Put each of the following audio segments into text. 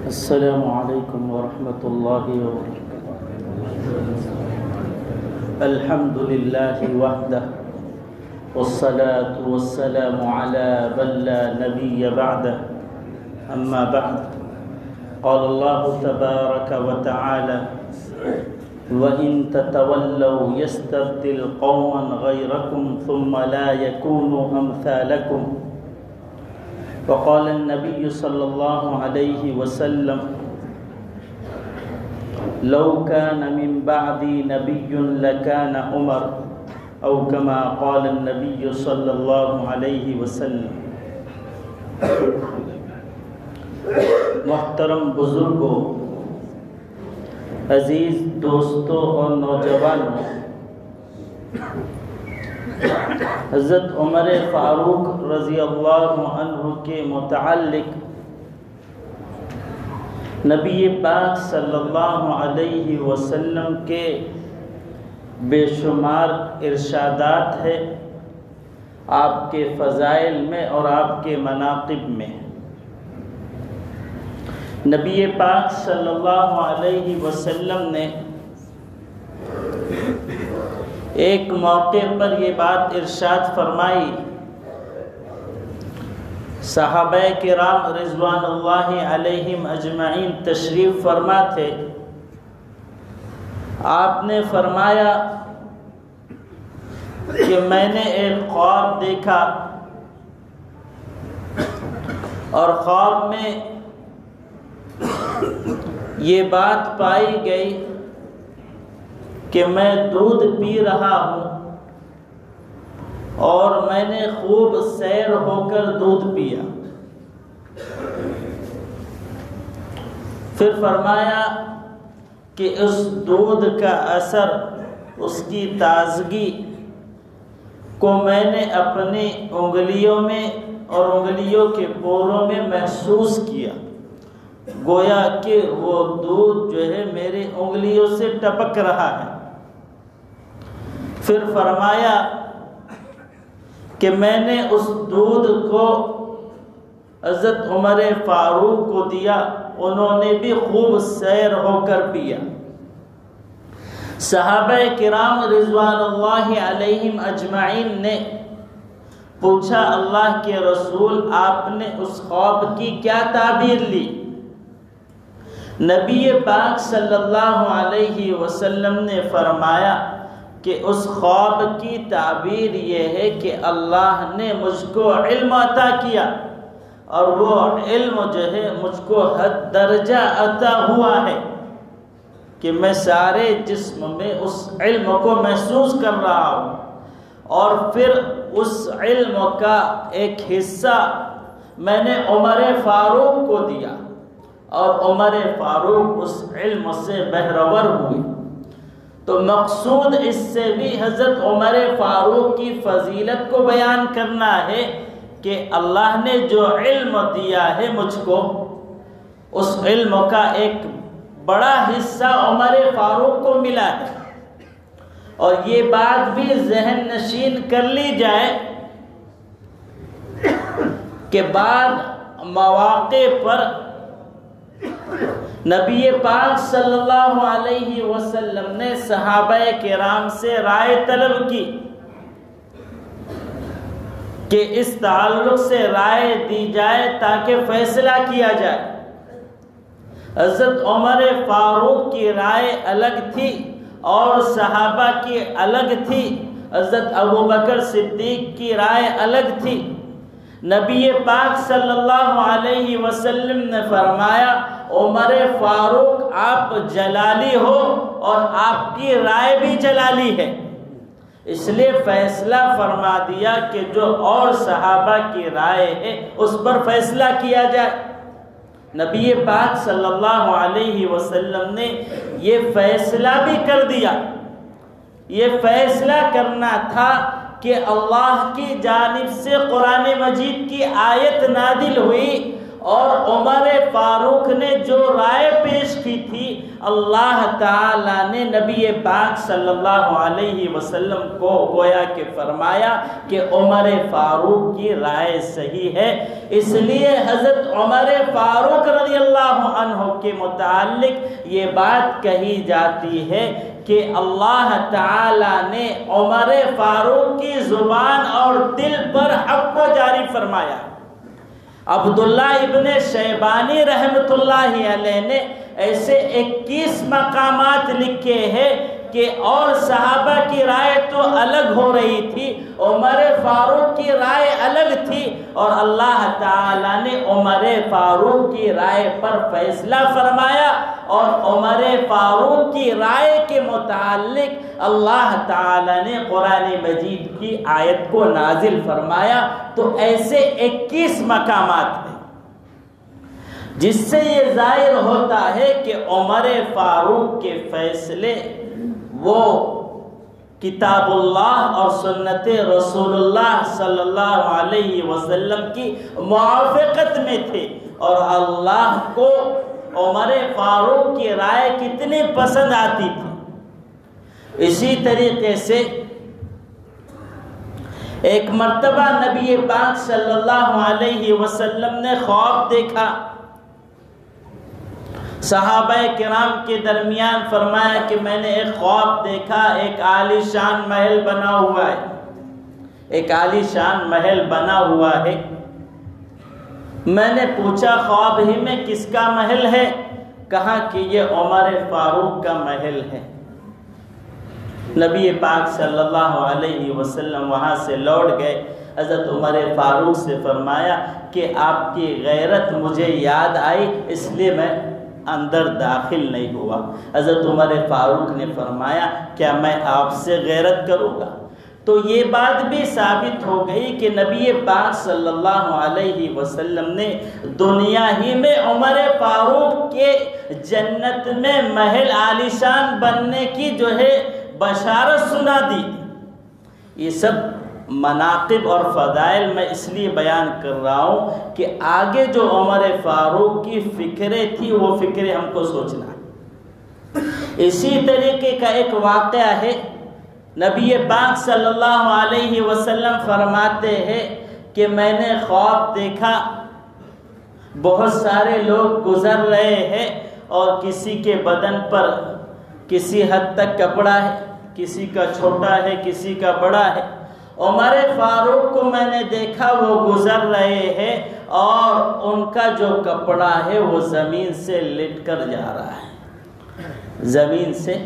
السلام علیکم ورحمۃ اللہ وبرکاتہ۔ الحمد للہ وحدہ والصلاة والسلام علی من لا نبی بعدہ، اما بعد، قال اللہ تبارک وتعالی وَإِن تَتَوَلَّوْا يَسْتَبْدِلْ قَوْمًا غَيْرَكُمْ ثُمَّ لَا يَكُونُوا أَمْثَالَكُمْ۔ وقال النبي صلى الله عليه وسلم لو كان من بعدي نبي لكان عمر، أو كما قال النبي صلى الله عليه وسلم۔ محترم بزرگوں، عزیز دوستوں اور نوجوانوں، حضرت عمر فاروق رضی اللہ عنہ کے متعلق نبی پاک صلی اللہ علیہ وسلم کے بے شمار ارشادات ہیں آپ کے فضائل میں اور آپ کے مناقب میں۔ نبی پاک صلی اللہ علیہ وسلم نے ایک موقع پر یہ بات ارشاد فرمائی، صحابہ کرام رضوان اللہ علیہم اجمعین تشریف فرما تھے۔ آپ نے فرمایا کہ میں نے ایک خواب دیکھا اور خواب میں یہ بات پائی گئی کہ میں دودھ پی رہا ہوں اور میں نے خوب سیر ہو کر دودھ پیا۔ پھر فرمایا کہ اس دودھ کا اثر، اس کی تازگی کو میں نے اپنی انگلیوں میں اور انگلیوں کے پوروں میں محسوس کیا، گویا کہ وہ دودھ جو ہے میری انگلیوں سے ٹپک رہا ہے۔ پھر فرمایا کہ میں نے اس دودھ کو حضرت عمر فاروق کو دیا، انہوں نے بھی خوب سیر ہو کر پیا۔ صحابہ کرام رضوان اللہ علیہم اجمعین نے پوچھا، اللہ کے رسول آپ نے اس خواب کی کیا تعبیر لی؟ نبی پاک صلی اللہ علیہ وسلم نے فرمایا کہ اس خواب کی تعبیر یہ ہے کہ اللہ نے مجھ کو علم عطا کیا اور وہ علم جو ہے مجھ کو حد درجہ عطا ہوا ہے کہ میں سارے جسم میں اس علم کو محسوس کر رہا ہوں، اور پھر اس علم کا ایک حصہ میں نے عمر فاروق کو دیا اور عمر فاروق اس علم سے بہرور ہوئے۔ تو مقصود اس سے بھی حضرت عمر فاروق کی فضیلت کو بیان کرنا ہے کہ اللہ نے جو علم دیا ہے مجھ کو، اس علم کا ایک بڑا حصہ عمر فاروق کو ملا ہے۔ اور یہ بات بھی ذہن نشین کر لی جائے کہ بعض مواقع پر نبی پاک صلی اللہ علیہ وسلم نے صحابہ کرام سے رائے طلب کی کہ اس تعلق سے رائے دی جائے تاکہ فیصلہ کیا جائے۔ حضرت عمر فاروق کی رائے الگ تھی اور صحابہ کی الگ تھی، حضرت ابوبکر صدیق کی رائے الگ تھی۔ نبی پاک صلی اللہ علیہ وسلم نے فرمایا، عمر فاروق آپ جلالی ہو اور آپ کی رائے بھی جلالی ہے، اس لیے فیصلہ فرما دیا کہ جو اور صحابہ کی رائے ہے اس پر فیصلہ کیا جائے۔ نبی پاک صلی اللہ علیہ وسلم نے یہ فیصلہ بھی کر دیا۔ یہ فیصلہ کرنا تھا کہ اللہ کی جانب سے قرآن مجید کی آیت نازل ہوئی اور عمر فاروق نے جو رائے پیش کی کی تھی، اللہ تعالیٰ نے نبی پاک صلی اللہ علیہ وسلم کو گویا کہ فرمایا کہ عمر فاروق کی رائے صحیح ہے۔ اس لیے حضرت عمر فاروق رضی اللہ عنہ کے متعلق یہ بات کہی جاتی ہے کہ اللہ تعالیٰ نے عمر فاروق کی زبان اور دل پر حق کو جاری فرمایا۔ عبداللہ ابن شیبانی رحمۃ اللہ علیہ نے ایسے 21 مقامات لکھے ہیں کہ اور صحابہ کی رائے تو الگ ہو رہی تھی، عمر فاروق کی رائے الگ تھی، اور اللہ تعالیٰ نے عمر فاروق کی رائے پر فیصلہ فرمایا، اور عمر فاروق کی رائے کے متعلق اللہ تعالیٰ نے قرآن مجید کی آیت کو نازل فرمایا۔ تو ایسے 21 مقامات ہیں جس سے یہ ظاہر ہوتا ہے کہ عمر فاروق کے فیصلے وہ کتاب اللہ اور سنت رسول اللہ صلی اللہ علیہ وسلم کی موافقت میں تھے، اور اللہ کو عمر فاروق کی رائے کتنی پسند آتی تھی۔ اسی طریقے سے ایک مرتبہ نبی پاک صلی اللہ علیہ وسلم نے خواب دیکھا، صحابہ کرام کے درمیان فرمایا کہ میں نے ایک خواب دیکھا، ایک عالی شان محل بنا ہوا ہے، ایک عالی شان محل بنا ہوا ہے۔ میں نے پوچھا خواب ہی میں کس کا محل ہے؟ کہا کہ یہ عمر فاروق کا محل ہے۔ نبی پاک صلی اللہ علیہ وسلم وہاں سے لوٹ گئے، حضرت عمر فاروق سے فرمایا کہ آپ کی غیرت مجھے یاد آئی، اس لیے میں اندر داخل نہیں ہوا۔ حضرت عمر فاروق نے فرمایا کیا میں آپ سے غیرت کروں گا؟ تو یہ بات بھی ثابت ہو گئی کہ نبی پاک صلی اللہ علیہ وسلم نے دنیا ہی میں عمر فاروق کے جنت میں محل عالیشان بننے کی جو ہے بشارت سنا دی۔ یہ سب مناقب اور فضائل میں اس لیے بیان کر رہا ہوں کہ آگے جو عمر فاروق کی فکریں تھی وہ فکریں ہم کو سوچنا ہے۔ اسی طریقے کا ایک واقعہ ہے، نبی پاک صلی اللہ علیہ وسلم فرماتے ہیں کہ میں نے خواب دیکھا بہت سارے لوگ گزر رہے ہیں اور کسی کے بدن پر کسی حد تک کپڑا ہے، کسی کا چھوٹا ہے، کسی کا بڑا ہے۔ عمر فاروق کو میں نے دیکھا وہ گزر رہے ہیں اور ان کا جو کپڑا ہے وہ زمین سے لٹ کر جا رہا ہے، زمین سے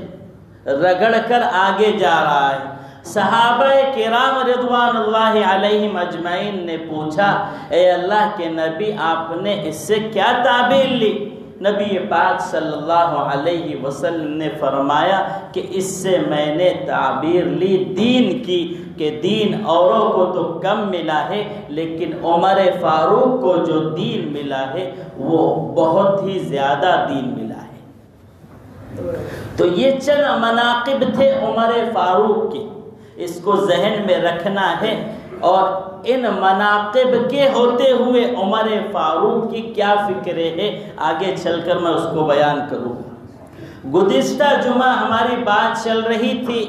رگڑ کر آگے جا رہا ہے۔ صحابہ کرام رضوان اللہ علیہم اجمعین نے پوچھا اے اللہ کے نبی آپ نے اس سے کیا تعبیر لی؟ نبی پاک صلی اللہ علیہ وسلم نے فرمایا کہ اس سے میں نے تعبیر لی دین کی، کہ دین اوروں کو تو کم ملا ہے لیکن عمر فاروق کو جو دین ملا ہے وہ بہت ہی زیادہ دین ملا ہے۔ تو یہ چند مناقب تھے عمر فاروق کے، اس کو ذہن میں رکھنا ہے، اور ان مناقب کے ہوتے ہوئے عمر فاروق کی کیا فکریں ہیں آگے چل کر میں اس کو بیان کروں گا۔ گزشتہ جمعہ ہماری بات چل رہی تھی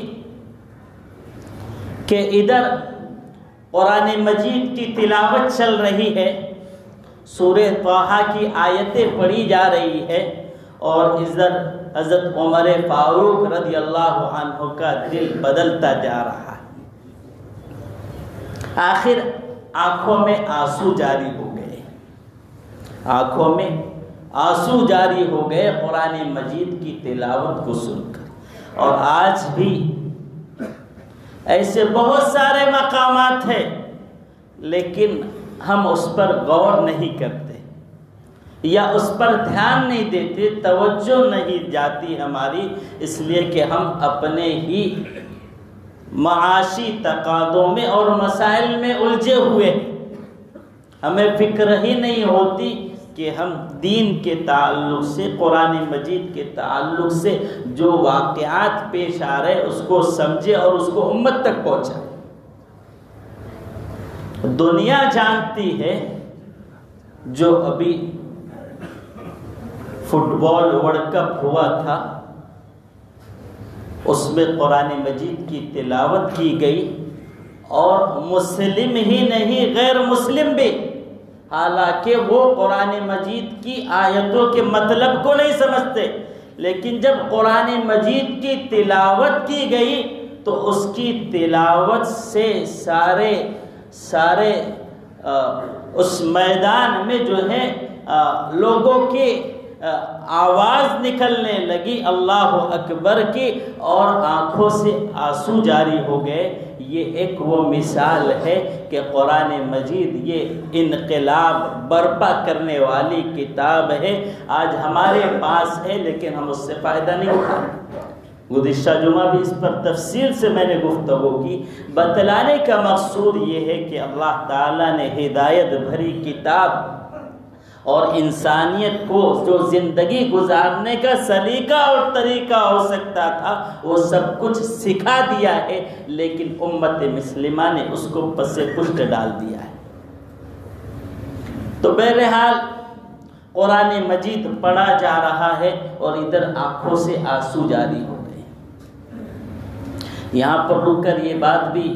کہ ادھر قرآن مجید کی تلاوت چل رہی ہے، سورہ طٰہٰ کی آیتیں پڑھی جا رہی ہے، اور ادھر حضرت عمر فاروق رضی اللہ عنہ کا دل بدلتا جا رہا ہے۔ آخر آنکھوں میں آنسو جاری ہو گئے، آنکھوں میں آنسو جاری ہو گئے قرآن مجید کی تلاوت کو سن کر۔ اور آج بھی ایسے بہت سارے مقامات ہیں لیکن ہم اس پر غور نہیں کرتے یا اس پر دھیان نہیں دیتے، توجہ نہیں جاتی ہماری، اس لیے کہ ہم اپنے ہی معاشی تقاضوں میں اور مسائل میں الجھے ہوئے ہیں۔ ہمیں فکر ہی نہیں ہوتی کہ ہم دین کے تعلق سے، قرآن مجید کے تعلق سے جو واقعات پیش آ رہے اس کو سمجھے اور اس کو امت تک پہنچائے۔ دنیا جانتی ہے جو ابھی فٹ بال ورلڈ کپ ہوا تھا، اس میں قرآن مجید کی تلاوت کی گئی، اور مسلم ہی نہیں غیر مسلم بھی، حالانکہ وہ قرآن مجید کی آیتوں کے مطلب کو نہیں سمجھتے، لیکن جب قرآن مجید کی تلاوت کی گئی تو اس کی تلاوت سے سارے اس میدان میں جو ہے لوگوں کی آواز نکلنے لگی اللہ اکبر کی، اور آنکھوں سے آنسو جاری ہو گئے۔ یہ ایک وہ مثال ہے کہ قرآن مجید یہ انقلاب برپا کرنے والی کتاب ہے، آج ہمارے پاس ہے لیکن ہم اس سے فائدہ نہیں اٹھاتے۔ گزشتہ جمعہ بھی اس پر تفصیل سے میں نے گفتگو کی۔ بتلانے کا مقصود یہ ہے کہ اللہ تعالیٰ نے ہدایت بھری کتاب اور انسانیت کو جو زندگی گزارنے کا سلیقہ اور طریقہ ہو سکتا تھا وہ سب کچھ سکھا دیا ہے، لیکن امت مسلمہ نے اس کو پس پشت ڈال دیا ہے۔ تو بہرحال قرآن مجید پڑھا جا رہا ہے اور ادھر آنکھوں سے آنسو جاری ہو گئے۔ یہاں پر رک کر یہ بات بھی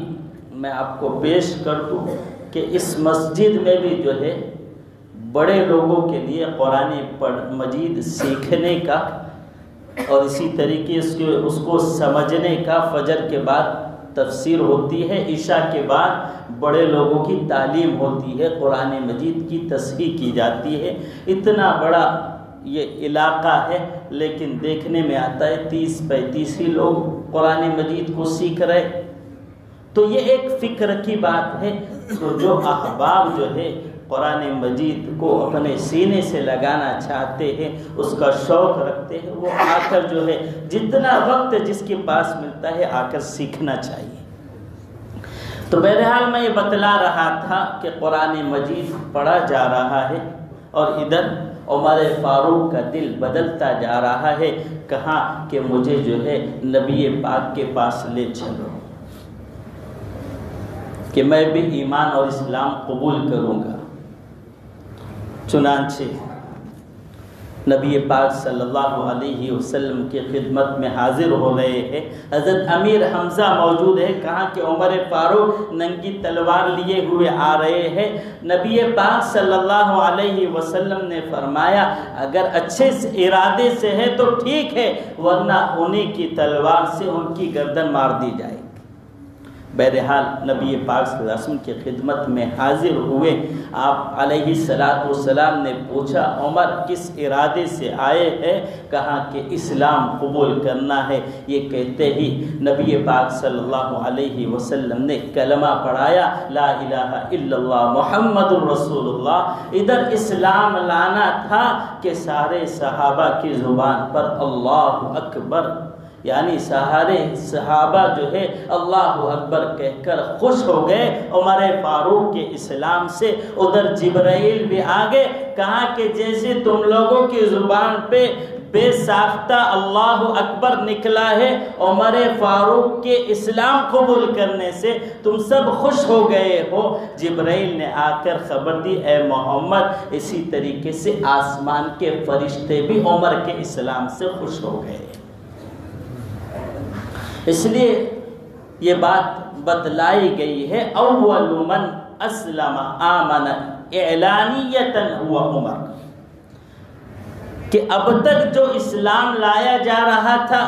میں آپ کو پیش کر دوں کہ اس مسجد میں بھی جو ہے بڑے لوگوں کے لیے قرآن مجید سیکھنے کا اور اسی طریقے سے اس کو سمجھنے کا فجر کے بعد تفسیر ہوتی ہے، عشاء کے بعد بڑے لوگوں کی تعلیم ہوتی ہے، قرآن مجید کی تصحیح کی جاتی ہے۔ اتنا بڑا یہ علاقہ ہے لیکن دیکھنے میں آتا ہے 30-35 ہی لوگ قرآن مجید کو سیکھ رہے۔ تو یہ ایک فکر کی بات ہے۔ تو جو احباب جو ہے قرآن مجید کو اپنے سینے سے لگانا چاہتے ہیں، اس کا شوق رکھتے ہیں، وہ آ کر جو ہے جتنا وقت جس کے پاس ملتا ہے آ کر سیکھنا چاہیے۔ تو بہرحال میں یہ بتلا رہا تھا کہ قرآن مجید پڑھا جا رہا ہے اور ادھر عمر فاروق کا دل بدلتا جا رہا ہے، کہا کہ مجھے جو ہے نبی پاک کے پاس لے چلو کہ میں بھی ایمان اور اسلام قبول کروں گا۔ چنانچہ نبی پاک صلی اللہ علیہ وسلم کی خدمت میں حاضر ہو رہے ہیں۔ حضرت امیر حمزہ موجود ہے، کہا کہ عمر فاروق ننگی تلوار لیے ہوئے آ رہے ہیں۔ نبی پاک صلی اللہ علیہ وسلم نے فرمایا اگر اچھے ارادے سے ہے تو ٹھیک ہے، ورنہ انہیں کی تلوار سے ان کی گردن مار دی جائے۔ بہرحال نبی پاک صلی اللہ علیہ وسلم کی خدمت میں حاضر ہوئے۔ آپ علیہ السلام نے پوچھا عمر کس ارادے سے آئے ہیں؟ کہا کہ اسلام قبول کرنا ہے۔ یہ کہتے ہی نبی پاک صلی اللہ علیہ وسلم نے کلمہ پڑھایا، لا الہ الا اللہ محمد الرسول اللہ۔ ادھر اسلام لانا تھا کہ سارے صحابہ کی زبان پر اللہ اکبر، یعنی سارے صحابہ جو ہے اللہ اکبر کہہ کر خوش ہو گئے عمر فاروق کے اسلام سے۔ ادھر جبرائیل بھی آگے، کہا کہ جیسے تم لوگوں کی زبان پہ بے ساختہ اللہ اکبر نکلا ہے عمر فاروق کے اسلام قبول کرنے سے، تم سب خوش ہو گئے ہو۔ جبرائیل نے آ کر خبر دی اے محمد، اسی طریقے سے آسمان کے فرشتے بھی عمر کے اسلام سے خوش ہو گئے۔ اس لیے یہ بات بتلائی گئی ہے اول من اسلم آمن اعلانیتا ہوا عمر، کہ اب تک جو اسلام لایا جا رہا تھا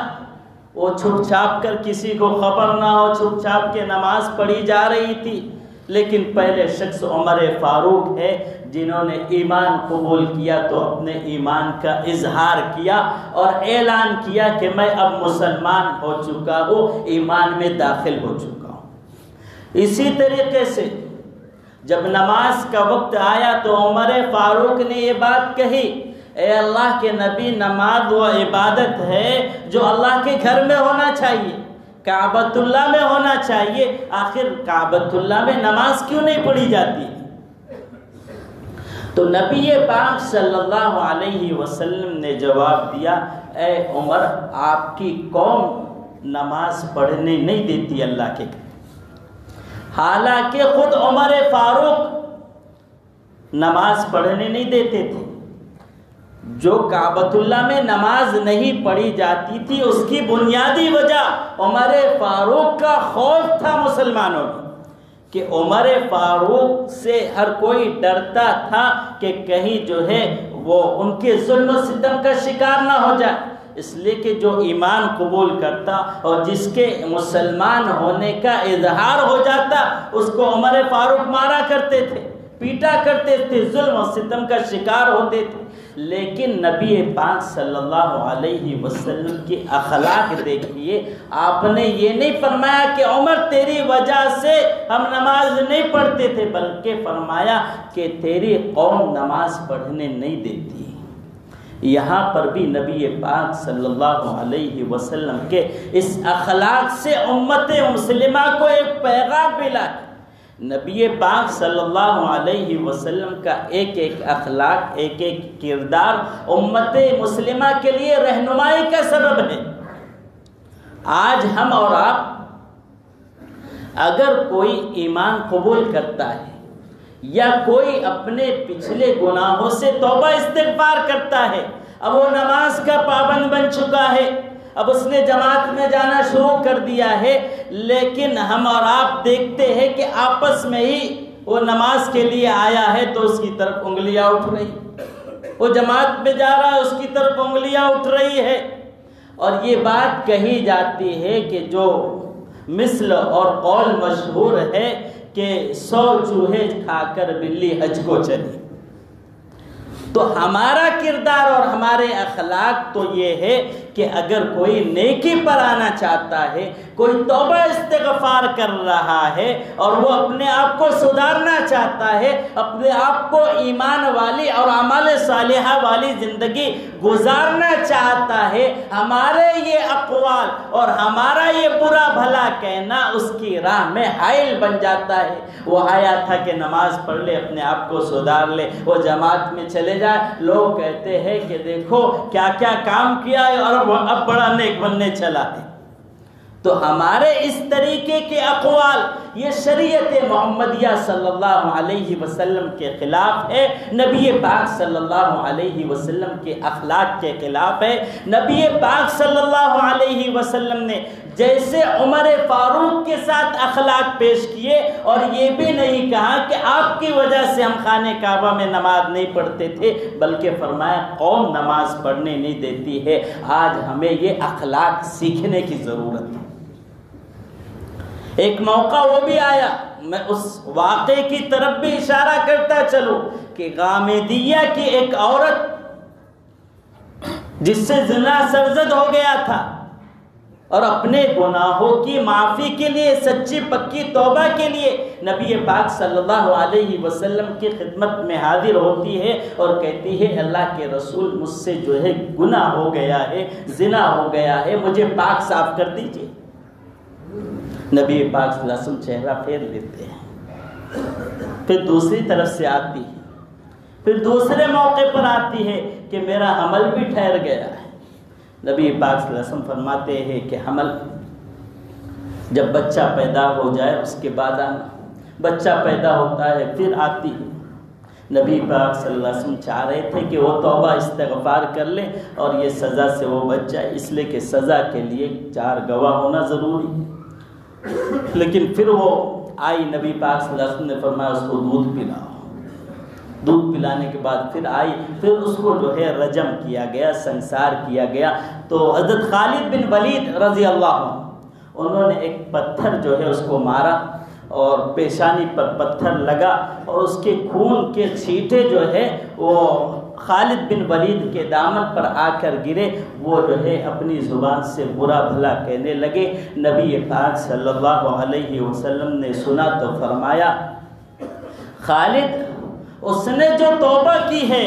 وہ چھپ چھاپ کر کسی کو خبر نہ ہو، چھپ چھاپ کے نماز پڑھی جا رہی تھی، لیکن پہلے شخص عمر فاروق ہے جنہوں نے ایمان قبول کیا تو اپنے ایمان کا اظہار کیا اور اعلان کیا کہ میں اب مسلمان ہو چکا ہوں، ایمان میں داخل ہو چکا ہوں۔ اسی طریقے سے جب نماز کا وقت آیا تو عمر فاروق نے یہ بات کہی، اے اللہ کے نبی، نماز وہ عبادت ہے جو اللہ کے گھر میں ہونا چاہیے، کعبۃ اللہ میں ہونا چاہیے، آخر کعبۃ اللہ میں نماز کیوں نہیں پڑھی جاتی؟ تو نبی پاک صلی اللہ علیہ وسلم نے جواب دیا، اے عمر، آپ کی قوم نماز پڑھنے نہیں دیتی اللہ کے گھر، حالانکہ خود عمر فاروق نماز پڑھنے نہیں دیتے تھے، جو کعبۃ اللہ میں نماز نہیں پڑھی جاتی تھی اس کی بنیادی وجہ عمر فاروق کا خوف تھا مسلمانوں میں، کہ عمر فاروق سے ہر کوئی ڈرتا تھا کہ کہیں جو ہے وہ ان کے ظلم و ستم کا شکار نہ ہو جائے، اس لیے کہ جو ایمان قبول کرتا اور جس کے مسلمان ہونے کا اظہار ہو جاتا اس کو عمر فاروق مارا کرتے تھے، پیٹا کرتے تھے، ظلم و ستم کا شکار ہوتے تھے۔ لیکن نبی پاک صلی اللہ علیہ وسلم کی اخلاق دیکھیے، آپ نے یہ نہیں فرمایا کہ عمر تیری وجہ سے ہم نماز نہیں پڑھتے تھے، بلکہ فرمایا کہ تیری قوم نماز پڑھنے نہیں دیتی۔ یہاں پر بھی نبی پاک صلی اللہ علیہ وسلم کے اس اخلاق سے امت مسلمہ کو ایک پیغام ملا۔ نبی پاک صلی اللہ علیہ وسلم کا ایک ایک اخلاق، ایک ایک کردار امت مسلمہ کے لیے رہنمائی کا سبب ہے۔ آج ہم اور آپ اگر کوئی ایمان قبول کرتا ہے یا کوئی اپنے پچھلے گناہوں سے توبہ استغفار کرتا ہے، اب وہ نماز کا پابند بن چکا ہے، اب اس نے جماعت میں جانا شروع کر دیا ہے، لیکن ہم اور آپ دیکھتے ہیں کہ آپس میں ہی وہ نماز کے لیے آیا ہے تو اس کی طرف انگلیاں اٹھ رہی، وہ جماعت میں جا رہا ہے اس کی طرف انگلیاں اٹھ رہی ہے، اور یہ بات کہی جاتی ہے کہ جو مثل اور قول مشہور ہے کہ 100 چوہے کھا کر بلی حج کو چلی۔ تو ہمارا کردار اور ہمارے اخلاق تو یہ ہے کہ اگر کوئی نیکی پر آنا چاہتا ہے، کوئی توبہ استغفار کر رہا ہے اور وہ اپنے آپ کو سدھارنا چاہتا ہے، اپنے آپ کو ایمان والی اور اعمال صالحہ والی زندگی گزارنا چاہتا ہے، ہمارے یہ اقوال اور ہمارا یہ برا بھلا کہنا اس کی راہ میں حائل بن جاتا ہے۔ وہ آیا تھا کہ نماز پڑھ لے، اپنے آپ کو سدھار لے، وہ جماعت میں چلے جائے، لوگ کہتے ہیں کہ دیکھو کیا کیا کام کیا ہے اور اب بڑا نیک بننے چلا ہے۔ تو ہمارے اس طریقے کے اقوال یہ شریعت محمدیہ صلی اللہ علیہ وسلم کے خلاف ہے، نبی پاک صلی اللہ علیہ وسلم کے اخلاق کے خلاف ہے۔ نبی پاک صلی اللہ علیہ وسلم نے جیسے عمر فاروق کے ساتھ اخلاق پیش کیے، اور یہ بھی نہیں کہا کہ آپ کی وجہ سے ہم خانہ کعبہ میں نماز نہیں پڑھتے تھے، بلکہ فرمایا قوم نماز پڑھنے نہیں دیتی ہے۔ آج ہمیں یہ اخلاق سیکھنے کی ضرورت ہے۔ ایک موقع وہ بھی آیا، میں اس واقعے کی طرف بھی اشارہ کرتا چلوں کہ غامدیہ کی ایک عورت جس سے زنا سرزد ہو گیا تھا اور اپنے گناہوں کی معافی کے لیے، سچی پکی توبہ کے لیے نبی پاک صلی اللہ علیہ وسلم کی خدمت میں حاضر ہوتی ہے اور کہتی ہے اللہ کے رسول مجھ سے جو ہے گناہ ہو گیا ہے، زنا ہو گیا ہے، مجھے پاک صاف کر دیجئے۔ نبی پاک صلی اللہ علیہ وسلم چہرہ پھیر لیتے ہیں، پھر دوسری طرف سے آتی ہے، پھر دوسرے موقع پر آتی ہے کہ میرا حمل بھی ٹھہر گیا ہے۔ نبی پاک صلی اللہ علیہ وسلم فرماتے ہیں کہ حمل جب بچہ پیدا ہو جائے اس کے بعد آنا، بچہ پیدا ہوتا ہے پھر آتی ہے۔ نبی پاک صلی اللہ علیہ وسلم چاہ رہے تھے کہ وہ توبہ استغفار کر لیں اور یہ سزا سے وہ بچ جائے، اس لیے کہ سزا کے لیے 4 گواہ ہونا ضروری ہے۔ لیکن پھر وہ آئی، نبی پاک صلی اللہ علیہ وسلم نے فرمایا اس کو دودھ پلاؤ۔ دودھ پلانے کے بعد پھر آئی، پھر اس کو جو ہے رجم کیا گیا، سنسار کیا گیا۔ تو حضرت خالد بن ولید رضی اللہ عنہ انہوں نے ایک پتھر جو ہے اس کو مارا اور پیشانی پر پتھر لگا اور اس کے خون کے چھینٹے جو ہے وہ خالد بن ولید کے دامن پر آ کر گرے۔ وہ جو ہے اپنی زبان سے برا بھلا کہنے لگے۔ نبی پاک صلی اللہ علیہ وسلم نے سنا تو فرمایا خالد اس نے جو توبہ کی ہے،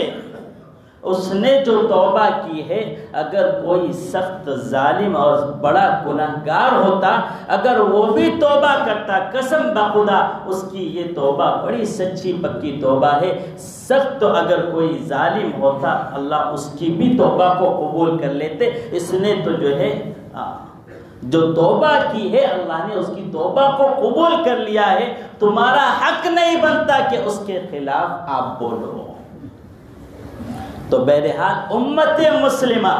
اس نے جو توبہ کی ہے، اگر کوئی سخت ظالم اور بڑا گنہگار ہوتا، اگر وہ بھی توبہ کرتا، قسم بخدا اس کی یہ توبہ بڑی سچی پکی توبہ ہے۔ سخت تو اگر کوئی ظالم ہوتا اللہ اس کی بھی توبہ کو قبول کر لیتے۔ اس نے تو جو ہے جو توبہ کی ہے اللہ نے اس کی توبہ کو قبول کر لیا ہے، تمہارا حق نہیں بنتا کہ اس کے خلاف آپ بولو۔ تو بہرحال امت مسلمہ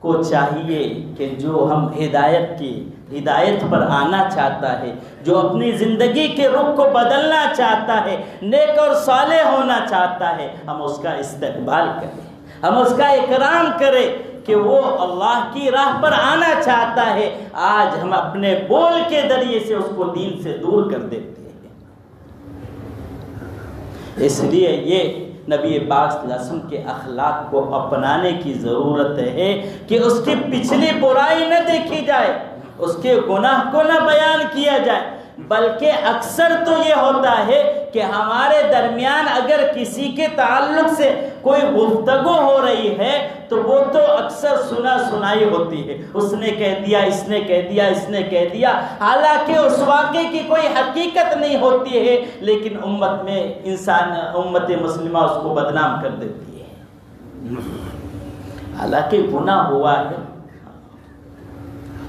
کو چاہیے کہ جو ہم ہدایت پر آنا چاہتا ہے، جو اپنی زندگی کے رخ کو بدلنا چاہتا ہے، نیک اور صالح ہونا چاہتا ہے، ہم اس کا استقبال کریں، ہم اس کا اکرام کریں کہ وہ اللہ کی راہ پر آنا چاہتا ہے۔ آج ہم اپنے بول کے ذریعے سے اس کو دین سے دور کر دیتے ہیں۔ اس لیے یہ نبی پاک صلی اللہ علیہ وسلم کے اخلاق کو اپنانے کی ضرورت ہے کہ اس کی پچھلی برائی نہ دیکھی جائے، اس کے گناہ کو نہ بیان کیا جائے، بلکہ اکثر تو یہ ہوتا ہے کہ ہمارے درمیان اگر کسی کے تعلق سے کوئی گفتگو ہو رہی ہے تو وہ تو اکثر سنا سنائی ہوتی ہے، اس نے کہہ دیا، اس نے کہہ دیا، اس نے کہہ دیا، حالانکہ اس واقعے کی کوئی حقیقت نہیں ہوتی ہے، لیکن امت مسلمہ اس کو بدنام کر دیتی ہے، حالانکہ گناہ ہوا ہے،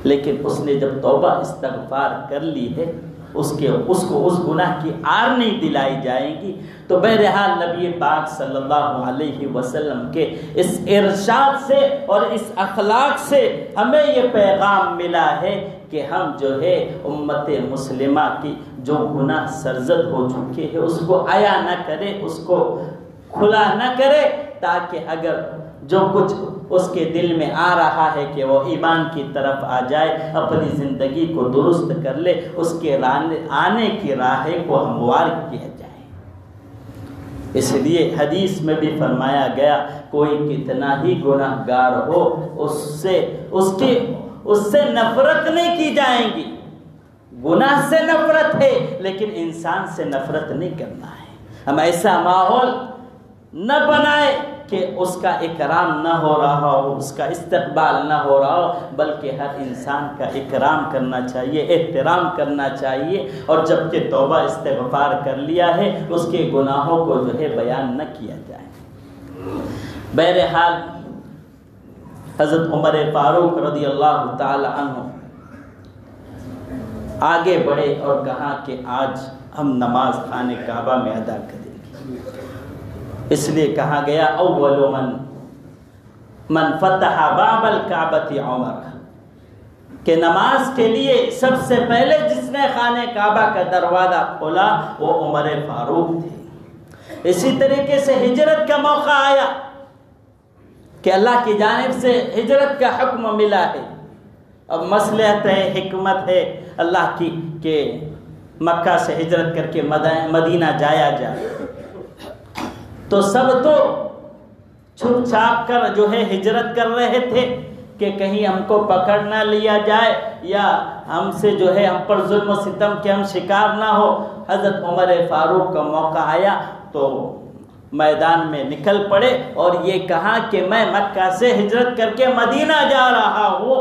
لیکن اس نے جب توبہ استغفار کر لی ہے اس کو اس گناہ کی آر نہیں دلائی جائے گی۔ تو بہرحال نبی پاک صلی اللہ علیہ وسلم کے اس ارشاد سے اور اس اخلاق سے ہمیں یہ پیغام ملا ہے کہ ہم جو ہے امت مسلمہ کی جو گناہ سرزد ہو چکے ہیں اس کو عیا نہ کرے، اس کو کھلا نہ کرے، تاکہ اگر جو کچھ اس کے دل میں آ رہا ہے کہ وہ ایمان کی طرف آ جائے، اپنی زندگی کو درست کر لے، اس کے آنے کی راہ کو ہموار کیا جائے۔ اس لیے حدیث میں بھی فرمایا گیا، کوئی کتنا ہی گناہ گار ہو اس سے نفرت نہیں کی جائیں گی۔ گناہ سے نفرت ہے لیکن انسان سے نفرت نہیں کرنا ہے۔ ہم ایسا ماحول نہ بنائے کہ اس کا اکرام نہ ہو رہا ہو، اس کا استقبال نہ ہو رہا ہو، بلکہ ہر انسان کا اکرام کرنا چاہیے، احترام کرنا چاہیے، اور جب کہ توبہ استغفار کر لیا ہے اس کے گناہوں کو جو ہے بیان نہ کیا جائے۔ بہرحال حضرت عمر فاروق رضی اللہ تعالی عنہ آگے بڑھے اور کہا کہ آج ہم نماز خانہ کعبہ میں ادا کریں گے۔ اس لیے کہا گیا اول من فتح باب الکعبۃ عمر، کہ نماز کے لیے سب سے پہلے جس نے خانہ کعبہ کا دروازہ کھولا وہ عمر فاروق تھے۔ اسی طریقے سے ہجرت کا موقع آیا کہ اللہ کی جانب سے ہجرت کا حکم ملا ہے، اب مصلحت ہے، حکمت ہے اللہ کی کہ مکہ سے ہجرت کر کے مدینہ جایا جائے، تو سب تو چھپ چھاپ کر جو ہے ہجرت کر رہے تھے کہ کہیں ہم کو پکڑ نہ لیا جائے یا ہم سے جو ہے ہم پر ظلم و ستم کے ہم شکار نہ ہو۔ حضرت عمر فاروق کا موقع آیا تو میدان میں نکل پڑے اور یہ کہا کہ میں مکہ سے ہجرت کر کے مدینہ جا رہا ہوں،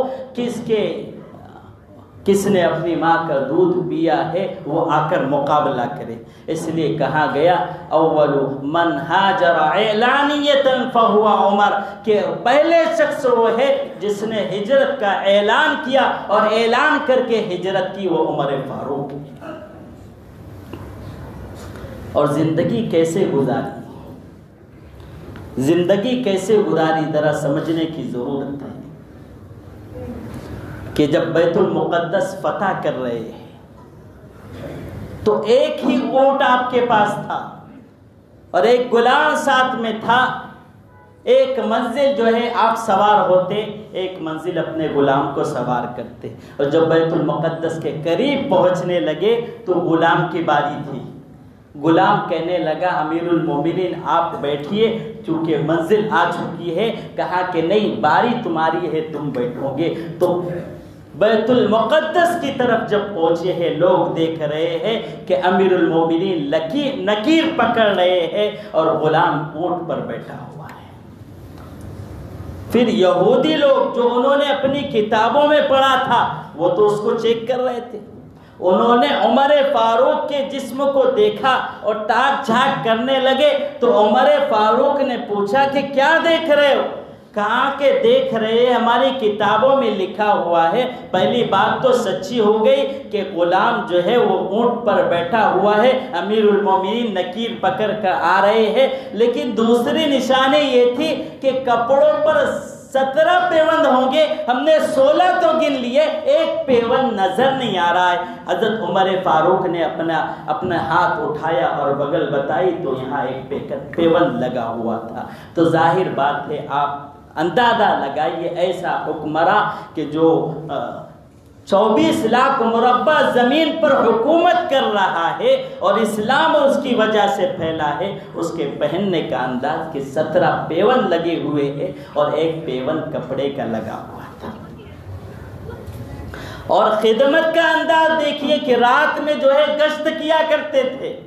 کس نے اپنی ماں کا دودھ پیا ہے وہ آ کر مقابلہ کرے۔ اس لیے کہا گیا اول من ہاجر اعلانیۃ فہو عمر، کہ پہلے شخص وہ ہے جس نے ہجرت کا اعلان کیا اور اعلان کر کے ہجرت کی، وہ عمر فاروق ہے۔ اور زندگی کیسے گزاری ذرا سمجھنے کی ضرورت ہے کہ جب بیت المقدس فتح کر رہے ہیں تو ایک ہی اونٹ آپ کے پاس تھا اور ایک غلام ساتھ میں تھا، ایک منزل جو ہے آپ سوار ہوتے، ایک منزل اپنے غلام کو سوار کرتے، اور جب بیت المقدس کے قریب پہنچنے لگے تو غلام کی باری تھی۔ غلام کہنے لگا امیر المومنین آپ بیٹھیے، چونکہ منزل آ چکی ہے۔ کہا کہ نہیں، باری تمہاری ہے، تم بیٹھو گے۔ تو بیت المقدس کی طرف جب پہنچے ہیں لوگ دیکھ رہے ہیں کہ امیر المومنین نکیر پکڑ رہے ہیں اور غلام اونٹ پر بیٹھا ہوا ہے۔ پھر یہودی لوگ جو انہوں نے اپنی کتابوں میں پڑھا تھا وہ تو اس کو چیک کر رہے تھے، انہوں نے عمر فاروق کے جسم کو دیکھا اور تاک جھانک کرنے لگے، تو عمر فاروق نے پوچھا کہ کیا دیکھ رہے ہو؟ کہاں کے دیکھ رہے ہیں، ہماری کتابوں میں لکھا ہوا ہے۔ پہلی بات تو سچی ہو گئی کہ غلام جو ہے وہ اونٹ پر بیٹھا ہوا ہے، امیر المومنین نکیر پکڑ کر آ رہے ہیں، لیکن دوسری نشانی یہ تھی کہ کپڑوں پر 17 پیوند ہوں گے، ہم نے 16 تو گن لیے، ایک پیوند نظر نہیں آ رہا ہے۔ حضرت عمر فاروق نے اپنا ہاتھ اٹھایا اور بغل بتائی تو یہاں ایک پیوند لگا ہوا تھا۔ تو ظاہر بات ہے، آپ اندازہ لگائیے، ایسا حکمراں کہ جو 24 لاکھ مربع زمین پر حکومت کر رہا ہے اور اسلام اس کی وجہ سے پھیلا ہے، اس کے پہننے کا انداز کہ 17 پیوند لگے ہوئے ہیں اور ایک پیوند کپڑے کا لگا ہوا تھا۔ اور خدمت کا انداز دیکھیے کہ رات میں جو ہے گشت کیا کرتے تھے،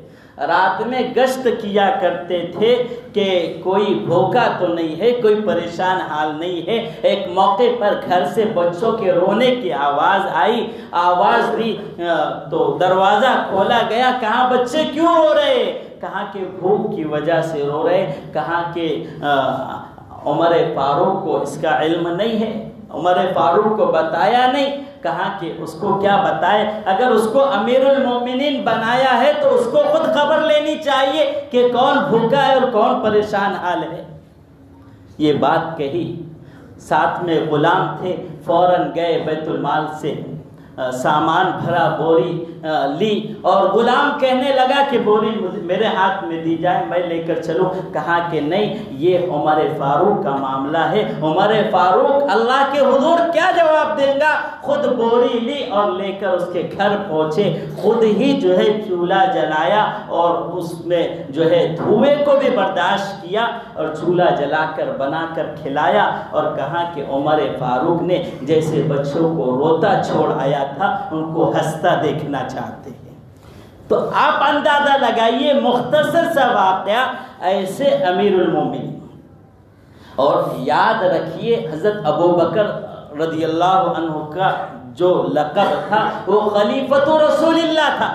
رات میں گشت کیا کرتے تھے کہ کوئی بھوکا تو نہیں ہے، کوئی پریشان حال نہیں ہے۔ ایک موقع پر گھر سے بچوں کے رونے کی آواز آئی، آواز دی تو دروازہ کھولا گیا، کہاں بچے کیوں رو رہے؟ کہاں کہ بھوک کی وجہ سے رو رہے۔ کہاں کہ عمر فاروق کو اس کا علم نہیں ہے، عمر فاروق کو بتایا نہیں۔ کہا کہ اس کو کیا بتائے، اگر اس کو امیر المومنین بنایا ہے تو اس کو خود خبر لینی چاہیے کہ کون بھوکا ہے اور کون پریشان حال ہے۔ یہ بات کہی، ساتھ میں غلام تھے، فوراً گئے بیت المال سے سامان بھرا بوری لی اور غلام کہنے لگا کہ بوری میرے ہاتھ میں دی جائے، میں لے کر چلوں۔ کہا کہ نہیں، یہ عمر فاروق کا معاملہ ہے، عمر فاروق اللہ کے حضور کیا جواب دیں گا۔ خود بوری لی اور لے کر اس کے گھر پہنچے، خود ہی جو ہے چولہا جلایا اور اس میں جو ہے دھوئے کو بھی برداشت کیا اور چولہا جلا کر بنا کر کھلایا، اور کہا کہ عمر فاروق نے جیسے بچوں کو روتا چھوڑ آیا تھا ان کو ہنستا دیکھنا چاہتے ہیں۔ تو آپ اندازہ لگائیے، مختصر سا واقعہ، ایسے امیر المومنین۔ اور یاد رکھیے حضرت ابوبکر رضی اللہ عنہ کا جو لقب تھا وہ خلیفۃ رسول اللہ تھا،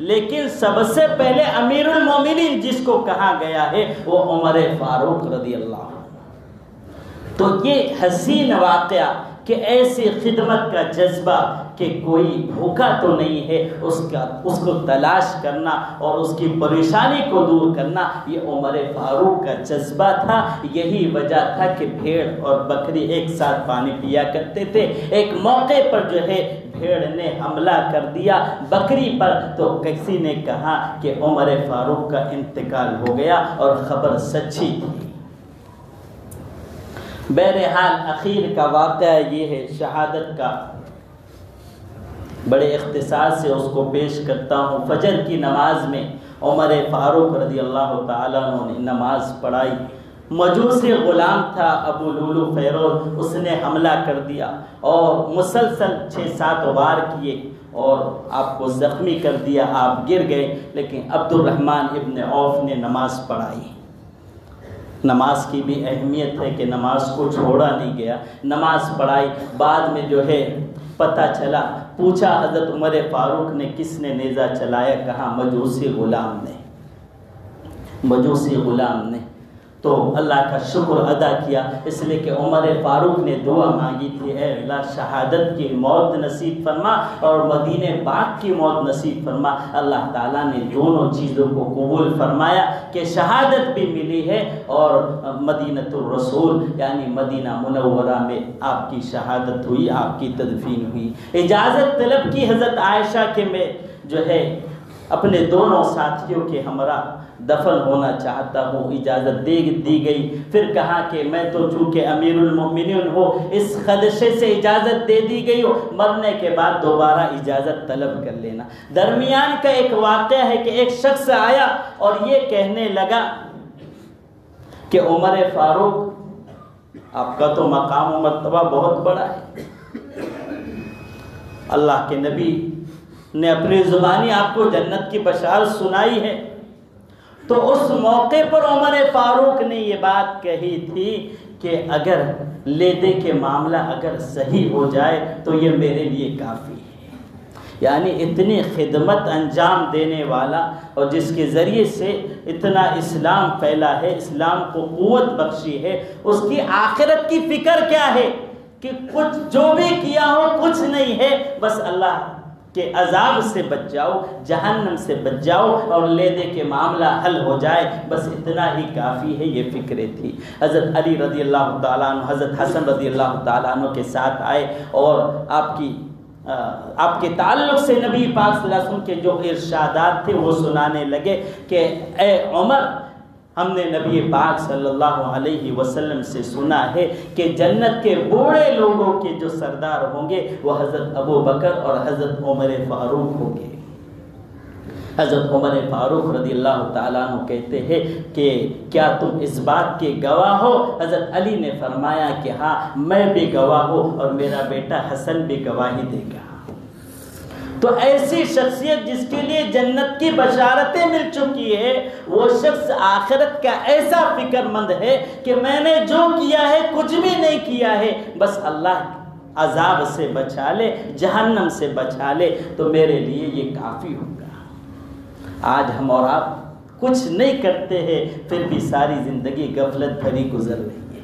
لیکن سب سے پہلے امیر المومنین جس کو کہا گیا ہے وہ عمر فاروق رضی اللہ عنہ۔ تو یہ حسین واقعہ کہ ایسی خدمت کا جذبہ کہ کوئی بھوکا تو نہیں ہے، اس کو تلاش کرنا اور اس کی پریشانی کو دور کرنا، یہ عمر فاروق کا جذبہ تھا۔ یہی وجہ تھا کہ بھیڑ اور بکری ایک ساتھ پانی پیا کرتے تھے۔ ایک موقع پر جو ہے بھیڑ نے حملہ کر دیا بکری پر، تو کسی نے کہا کہ عمر فاروق کا انتقال ہو گیا، اور خبر سچی تھی۔ بہرحال اخیر کا واقعہ یہ ہے، شہادت کا، بڑے اختصار سے اس کو پیش کرتا ہوں۔ فجر کی نماز میں عمر فاروق رضی اللہ تعالیٰ عنہ نے نماز پڑھائی۔ مجوسی غلام تھا ابو لولو فیروز، اس نے حملہ کر دیا اور مسلسل 6-7 وار کیے اور آپ کو زخمی کر دیا، آپ گر گئے، لیکن عبد الرحمن ابن عوف نے نماز پڑھائی۔ نماز کی بھی اہمیت ہے کہ نماز کو چھوڑا نہیں گیا، نماز پڑھائی۔ بعد میں جو ہے پتہ چلا، پوچھا حضرت عمر فاروق نے کس نے نیزہ چلایا، کہا مجوسی غلام نے، مجوسی غلام نے۔ تو اللہ کا شکر ادا کیا، اس لیے کہ عمر فاروق نے دعا مانگی تھی، اے اللہ شہادت کی موت نصیب فرما اور مدینہ پاک کی موت نصیب فرما۔ اللہ تعالیٰ نے دونوں چیزوں کو قبول فرمایا کہ شہادت بھی ملی ہے اور مدینۃ الرسول یعنی مدینہ منورہ میں آپ کی شہادت ہوئی، آپ کی تدفین ہوئی۔ اجازت طلب کی حضرت عائشہ کے میں جو ہے اپنے دونوں ساتھیوں کے ہمراہ دفن ہونا چاہتا ہوں، اجازت دی گئی۔ پھر کہا کہ میں تو چونکہ امیر المومنین ہو، اس خدشے سے اجازت دے دی گئی ہو، مرنے کے بعد دوبارہ اجازت طلب کر لینا۔ درمیان کا ایک واقعہ ہے کہ ایک شخص آیا اور یہ کہنے لگا کہ عمر فاروق آپ کا تو مقام و مرتبہ بہت بڑا ہے، اللہ کے نبی نے اپنی زبانی آپ کو جنت کی بشارت سنائی ہے۔ تو اس موقع پر عمر فاروق نے یہ بات کہی تھی کہ اگر لے دے کے معاملہ اگر صحیح ہو جائے تو یہ میرے لیے کافی ہے، یعنی اتنی خدمت انجام دینے والا اور جس کے ذریعے سے اتنا اسلام پھیلا ہے، اسلام کو قوت بخشی ہے، اس کی آخرت کی فکر کیا ہے کہ کچھ جو بھی کیا ہو کچھ نہیں ہے، بس اللہ کے عذاب سے بچ جاؤ، جہنم سے بچ جاؤ اور لے دے کے معاملہ حل ہو جائے، بس اتنا ہی کافی ہے۔ یہ فکریں تھی۔ حضرت علی رضی اللہ تعالیٰ عنہ حضرت حسن رضی اللہ تعالیٰ عنہ کے ساتھ آئے اور آپ کے تعلق سے نبی پاک صلی اللہ علیہ وسلم کے جو ارشادات تھے وہ سنانے لگے کہ اے عمر، ہم نے نبی پاک صلی اللہ علیہ وسلم سے سنا ہے کہ جنت کے بوڑھے لوگوں کے جو سردار ہوں گے وہ حضرت ابو بکر اور حضرت عمر فاروق ہوں گے۔ حضرت عمر فاروق رضی اللہ تعالیٰ عنہ کہتے ہیں کہ کیا تم اس بات کے گواہ ہو؟ حضرت علی نے فرمایا کہ ہاں میں بھی گواہ ہوں اور میرا بیٹا حسن بھی گواہی دے گا۔ تو ایسی شخصیت جس کے لیے جنت کی بشارتیں مل چکی ہے، وہ شخص آخرت کا ایسا فکر مند ہے کہ میں نے جو کیا ہے کچھ بھی نہیں کیا ہے، بس اللہ عذاب سے بچا لے، جہنم سے بچا لے تو میرے لیے یہ کافی ہوگا۔ آج ہم اور آپ کچھ نہیں کرتے ہیں، پھر بھی ساری زندگی غفلت بھری گزر رہی ہے،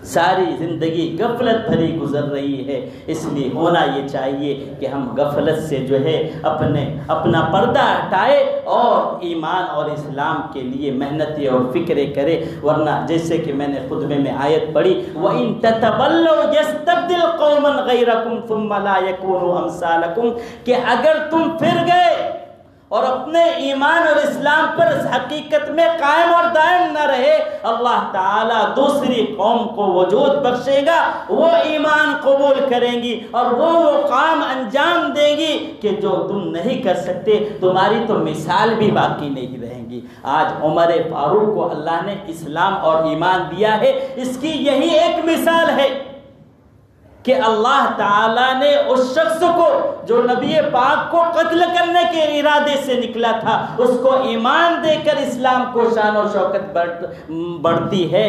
ساری زندگی غفلت بھری گزر رہی ہے۔ اس لیے ہونا یہ چاہیے کہ ہم غفلت سے جو ہے اپنا پردہ ہٹائے اور ایمان اور اسلام کے لیے محنتیں اور فکریں کرے، ورنہ جیسے کہ میں نے خطبے میں آیت پڑھی وَإِن تَتَوَلَّوْا يَسْتَبْدِلْ قَوْمًا غَيْرَكُمْ ثُمَّ لَا يَكُونُوا أَمْثَالَكُمْ، کہ اگر تم پھر گئے اور اپنے ایمان اور اسلام پر حقیقت میں قائم اور دائم نہ رہے، اللہ تعالیٰ دوسری قوم کو وجود بخشے گا، وہ ایمان قبول کریں گی اور وہ کام انجام دیں گی کہ جو تم نہیں کر سکتے، تمہاری تو مثال بھی باقی نہیں رہیں گی۔ آج عمر فاروق کو اللہ نے اسلام اور ایمان دیا ہے، اس کی یہی ایک مثال ہے کہ اللہ تعالیٰ نے اس شخص کو جو نبی پاک کو قتل کرنے کے ارادے سے نکلا تھا، اس کو ایمان دے کر اسلام کو شان و شوکت بڑھتی ہے،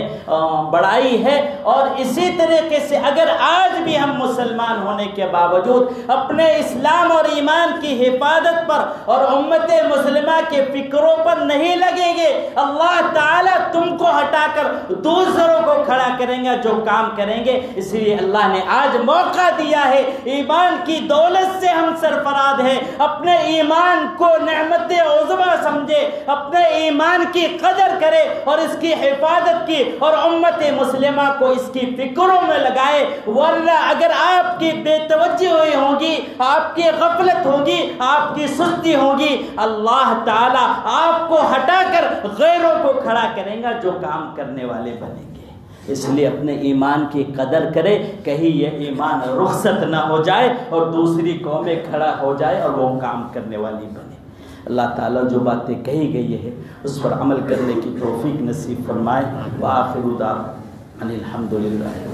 بڑھائی ہے۔ اور اسی طریقے سے اگر آج بھی ہم مسلمان ہونے کے باوجود اپنے اسلام اور ایمان کی حفاظت پر اور امت مسلمہ کے فکروں پر نہیں لگیں گے، اللہ تعالیٰ تم کو ہٹا کر دوسروں کو کھڑا کریں گے جو کام کریں گے۔ اس لیے اللہ نے آج موقع دیا ہے، ایمان کی دولت سے ہم سرفراز ہیں، اپنے ایمان کو نعمت عظمی سمجھے، اپنے ایمان کی قدر کرے اور اس کی حفاظت کی اور امت مسلمہ کو اس کی فکروں میں لگائے، ورنہ اگر آپ کی بے توجہی ہوئی ہوگی، آپ کی غفلت ہوگی، آپ کی سستی ہوگی، اللہ تعالیٰ آپ کو ہٹا کر غیروں کو کھڑا کرے گا جو کام کرنے والے بنیں گے۔ اس لیے اپنے ایمان کی قدر کرے، کہیں یہ ایمان رخصت نہ ہو جائے اور دوسری قومیں کھڑا ہو جائے اور وہ کام کرنے والی بنے۔ اللہ تعالیٰ جو باتیں کہی گئی ہے اس پر عمل کرنے کی توفیق نصیب فرمائے۔ وآخر دعوانا الحمدللہ۔